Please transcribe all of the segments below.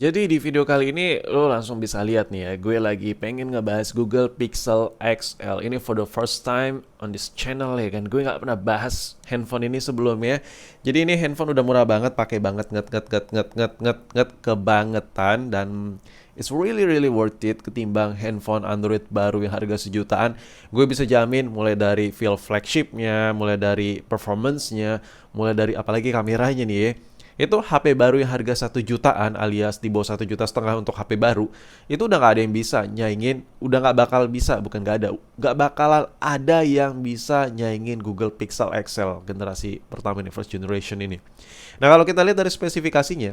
Jadi di video kali ini lo langsung bisa lihat nih ya, gue lagi pengen ngebahas Google Pixel XL. Ini for the first time on this channel ya kan. Gue nggak pernah bahas handphone ini sebelumnya. Jadi ini handphone udah murah banget, pakai banget nget kebangetan, dan it's really really worth it ketimbang handphone Android baru yang harga sejutaan. Gue bisa jamin mulai dari feel flagshipnya, mulai dari performance-nya, mulai dari apalagi kameranya nih ya. Itu HP baru yang harga 1 jutaan alias di bawah 1,5 juta untuk HP baru, itu udah nggak ada yang bisa nyaingin, udah nggak bakal bisa, bukan nggak bakal ada yang bisa nyaingin Google Pixel XL generasi pertama ini, first generation ini. Nah, kalau kita lihat dari spesifikasinya,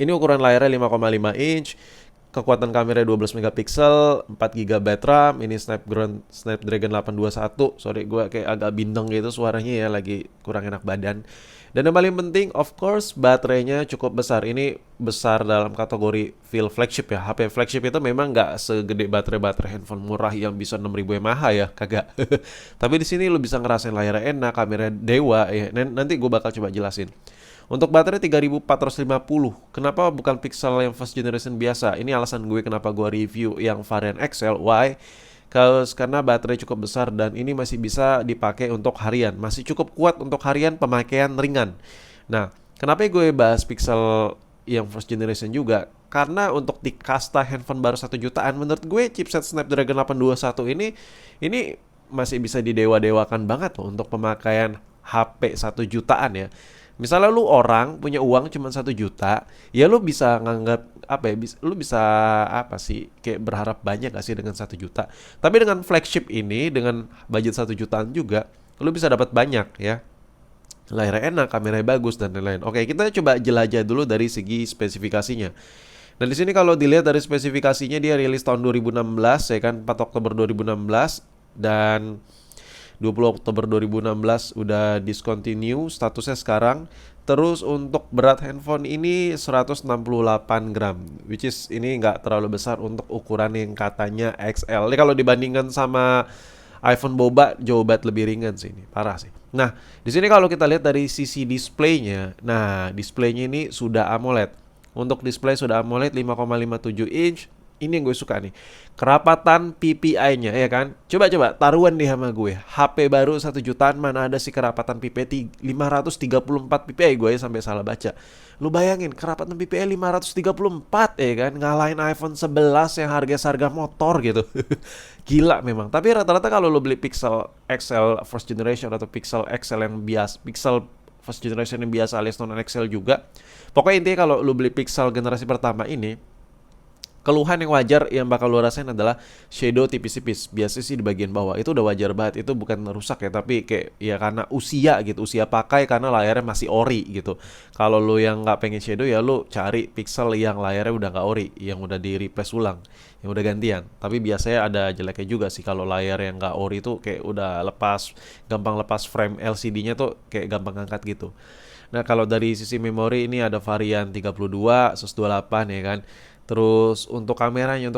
ini ukuran layarnya 5,5 inch, kekuatan kamera 12 megapiksel, 4 GB RAM, ini Snapdragon 821. Sorry, gue kayak agak bindeng gitu suaranya ya, lagi kurang enak badan. Dan yang paling penting, of course, baterainya cukup besar. Ini besar dalam kategori feel flagship ya. HP flagship itu memang nggak segede baterai-baterai handphone murah yang bisa 6.000 mAh ya, kagak. Tapi di sini lo bisa ngerasain layarnya enak, kamera dewa ya. Nanti gue bakal coba jelasin. Untuk baterai 3450. Kenapa bukan Pixel yang first generation biasa? Ini alasan gue kenapa gue review yang varian XL. Why? Karena baterai cukup besar dan ini masih bisa dipakai untuk harian. Masih cukup kuat untuk harian pemakaian ringan. Nah, kenapa gue bahas Pixel yang first generation juga? Karena untuk di kasta handphone baru 1 jutaan, menurut gue chipset Snapdragon 821 ini masih bisa didewa-dewakan banget loh untuk pemakaian HP 1 jutaan ya. Misalnya lu orang punya uang cuma 1 juta, ya lu bisa nganggap apa ya? Lu bisa apa sih? Kayak berharap banyak gak sih dengan 1 juta? Tapi dengan flagship ini, dengan budget 1 jutaan juga, lu bisa dapat banyak ya. Layarnya enak, kameranya bagus dan lain-lain. Oke, kita coba jelajah dulu dari segi spesifikasinya. Dan di sini kalau dilihat dari spesifikasinya, dia rilis tahun 2016 ya kan, 4 Oktober 2016, dan 20 Oktober 2016 udah discontinue statusnya sekarang. Terus untuk berat handphone ini 168 gram, which is ini nggak terlalu besar untuk ukuran yang katanya XL. Ini kalau dibandingkan sama iPhone boba jauh banget lebih ringan sih, ini parah sih. Nah, di sini kalau kita lihat dari sisi displaynya, nah displaynya ini sudah AMOLED. Untuk display sudah AMOLED 5,57 inch. Ini yang gue suka nih, kerapatan PPI-nya ya kan. Coba taruhan nih sama gue, HP baru 1 jutaan mana ada sih kerapatan PPI 534 PPI, gue ya sampai salah baca. Lu bayangin kerapatan PPI 534 ya kan, ngalahin iPhone 11 yang harga motor gitu. Gila memang. Tapi rata-rata kalau lu beli Pixel XL first generation atau Pixel XL yang biasa, Pixel first generation yang biasa alias non XL juga, pokoknya intinya kalau lu beli Pixel generasi pertama ini, keluhan yang wajar yang bakal lo rasain adalah shadow tipis-tipis. Biasanya sih di bagian bawah. Itu udah wajar banget. Itu bukan rusak ya, tapi kayak ya karena usia gitu. Usia pakai karena layarnya masih ori gitu. Kalau lo yang nggak pengen shadow ya lo cari Pixel yang layarnya udah nggak ori, yang udah di replace ulang, yang udah gantian. Tapi biasanya ada jeleknya juga sih kalau layar yang nggak ori tuh kayak udah lepas, gampang lepas frame LCD-nya tuh kayak gampang angkat gitu. Nah, kalau dari sisi memori ini ada varian 32, 128 ya kan. Terus untuk kameranya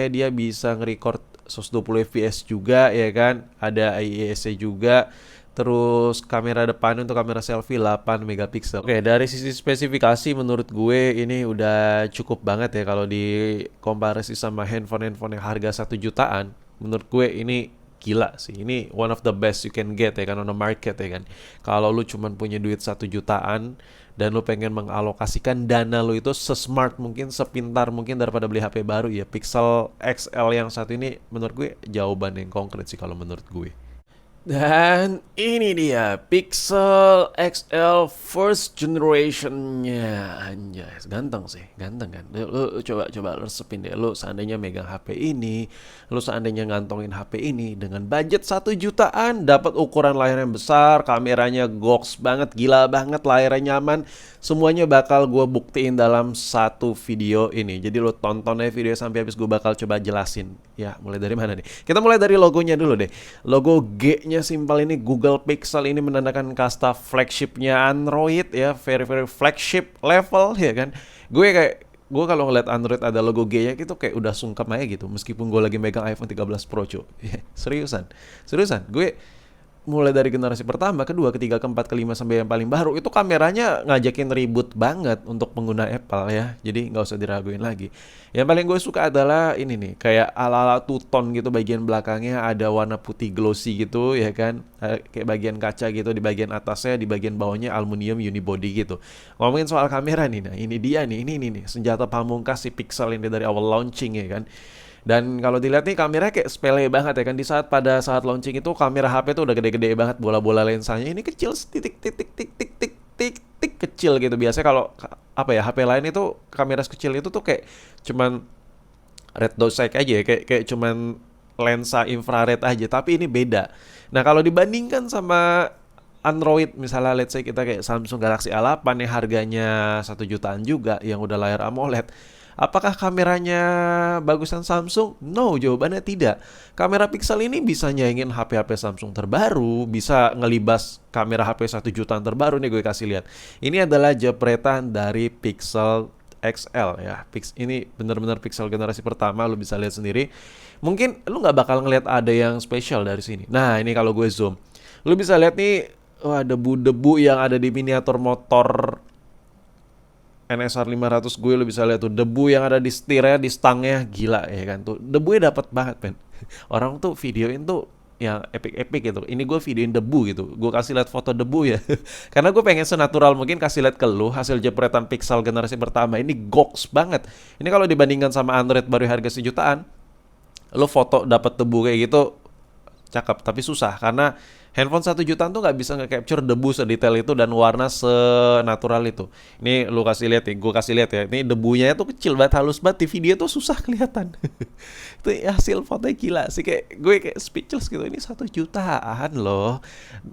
dia bisa nge-record 120 fps juga ya kan. Ada IESC juga. Terus kamera depan untuk kamera selfie 8 megapiksel. Oke, dari sisi spesifikasi menurut gue ini udah cukup banget ya kalau dikomparasi sama handphone-handphone yang harga 1 jutaan. Menurut gue ini gila sih. Ini one of the best you can get ya kan on the market ya kan. Kalau lu cuman punya duit 1 jutaan dan lu pengen mengalokasikan dana lu itu sesmart mungkin, sepintar mungkin daripada beli HP baru, ya Pixel XL yang satu ini menurut gue jawaban yang konkret sih kalau menurut gue. Dan ini dia Pixel XL first generation-nya. Anjay, ganteng sih, ganteng kan. Lu coba resepin deh. Lu seandainya megang HP ini, lu seandainya ngantongin HP ini dengan budget 1 jutaan, dapat ukuran layar yang besar, kameranya goks banget, gila banget, layarnya nyaman. Semuanya bakal gue buktiin dalam satu video ini. Jadi lu tonton aja video sampai habis, gue bakal coba jelasin. Ya, mulai dari mana nih? Kita mulai dari logonya dulu deh. Logo G-nya simpel, ini Google Pixel, ini menandakan kasta flagshipnya Android ya, very very flagship level ya kan. Gue kalau ngeliat Android ada logo G-nya gitu kayak udah sungkem aja gitu, meskipun gue lagi megang iPhone 13 Pro cuy. Seriusan. Gue mulai dari generasi pertama, kedua, ketiga, keempat, kelima sampai yang paling baru itu kameranya ngajakin ribut banget untuk pengguna Apple ya. Jadi nggak usah diraguin lagi. Yang paling gue suka adalah ini nih, kayak ala-ala two-tone gitu, bagian belakangnya ada warna putih glossy gitu ya kan. Kayak bagian kaca gitu di bagian atasnya, di bagian bawahnya aluminium unibody gitu. Ngomongin soal kamera nih, nah ini dia nih, ini nih senjata pamungkas si Pixel ini dari awal launching ya kan. Dan kalau dilihat nih kamera kayak sepele banget ya kan, pada saat launching itu kamera HP tuh udah gede-gede banget, bola-bola lensanya ini kecil titik titik titik titik titik titik kecil gitu. Biasanya kalau apa ya, HP lain itu kamera kecil itu tuh kayak cuman red dot sight aja ya, kayak cuman lensa infrared aja, tapi ini beda. Nah, kalau dibandingkan sama Android misalnya, let's say kita kayak Samsung Galaxy A8 yang harganya 1 jutaan juga, yang udah layar AMOLED. Apakah kameranya bagusan Samsung? No, jawabannya tidak. Kamera Pixel ini bisa nyaingin HP-HP Samsung terbaru, bisa ngelibas kamera HP 1 jutaan terbaru nih gue kasih lihat. Ini adalah jepretan dari Pixel XL ya. Ini benar-benar Pixel generasi pertama, lu bisa lihat sendiri. Mungkin lu nggak bakal ngeliat ada yang spesial dari sini. Nah, ini kalau gue zoom, lu bisa lihat nih, wah, debu-debu yang ada di miniatur motor NSR 500 gue, lo bisa lihat tuh debu yang ada di setirnya, di stangnya, gila ya kan tuh. Debunya dapat banget, men. Orang tuh videoin tuh yang epic-epic gitu. Ini gue videoin debu gitu. Gue kasih lihat foto debu ya. Karena gue pengen senatural mungkin kasih lihat ke lu hasil jepretan Pixel generasi pertama. Ini goks banget. Ini kalau dibandingkan sama Android baru harga 1 jutaan, lo foto dapat debu kayak gitu cakep, tapi susah karena handphone 1 jutaan tuh nggak bisa nge-capture debu sedetail itu dan warna senatural itu. Ini lu kasih lihat ya, gue kasih lihat ya. Ini debunya tuh kecil banget, halus banget, di video tuh susah kelihatan. Itu hasil fotonya gila sih, kayak gue kayak speechless gitu. Ini 1 jutaan loh,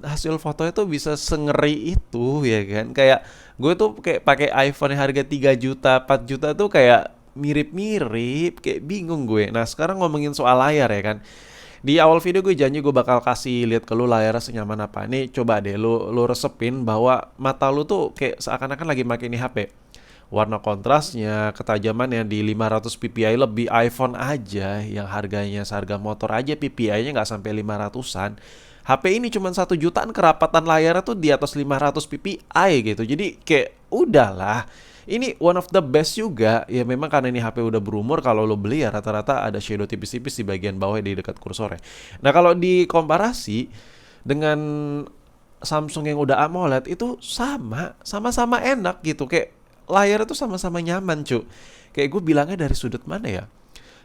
hasil fotonya tuh bisa sengeri itu ya kan. Kayak gue tuh kayak pakai iPhone yang harga 3 juta, 4 juta tuh kayak mirip-mirip, kayak bingung gue. Nah sekarang ngomongin soal layar ya kan. Di awal video gue janji gue bakal kasih lihat ke lu layarnya senyaman apa. Nih coba deh lu resepin bahwa mata lu tuh kayak seakan-akan lagi makin ini HP. Warna kontrasnya, ketajamannya di 500 ppi lebih. iPhone aja yang harganya seharga motor aja ppi-nya nggak sampai 500-an. HP ini cuma 1 jutaan, kerapatan layarnya tuh di atas 500 ppi gitu. Jadi kayak udahlah. Ini one of the best juga. Ya memang karena ini HP udah berumur, kalau lo beli ya rata-rata ada shadow tipis-tipis di bagian bawah di dekat kursornya. Nah, kalau dikomparasi dengan Samsung yang udah AMOLED itu sama-sama enak gitu. Kayak layar itu sama-sama nyaman, cu. Kayak gue bilangnya dari sudut mana ya?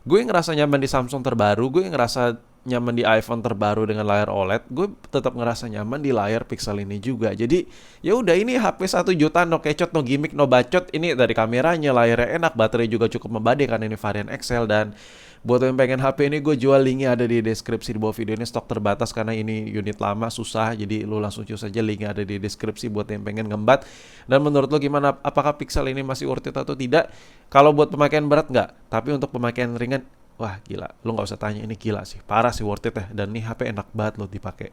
Gue ngerasa nyaman di Samsung terbaru, gue ngerasa nyaman di iPhone terbaru dengan layar OLED, gue tetap ngerasa nyaman di layar Pixel ini juga. Jadi ya udah, ini HP 1 jutaan, no kecot, no gimmick, no bacot. Ini dari kameranya, layarnya enak, baterai juga cukup membadai karena ini varian XL. Dan buat yang pengen HP ini, gue jual, linknya ada di deskripsi di bawah video ini. Stok terbatas karena ini unit lama, susah, jadi lu langsung choose aja, linknya ada di deskripsi buat yang pengen ngembat. Dan menurut lu gimana, apakah Pixel ini masih worth it atau tidak? Kalau buat pemakaian berat nggak, tapi untuk pemakaian ringan, wah gila, lu nggak usah tanya, ini gila sih, parah sih, worth it ya. Dan nih HP enak banget lo dipakai.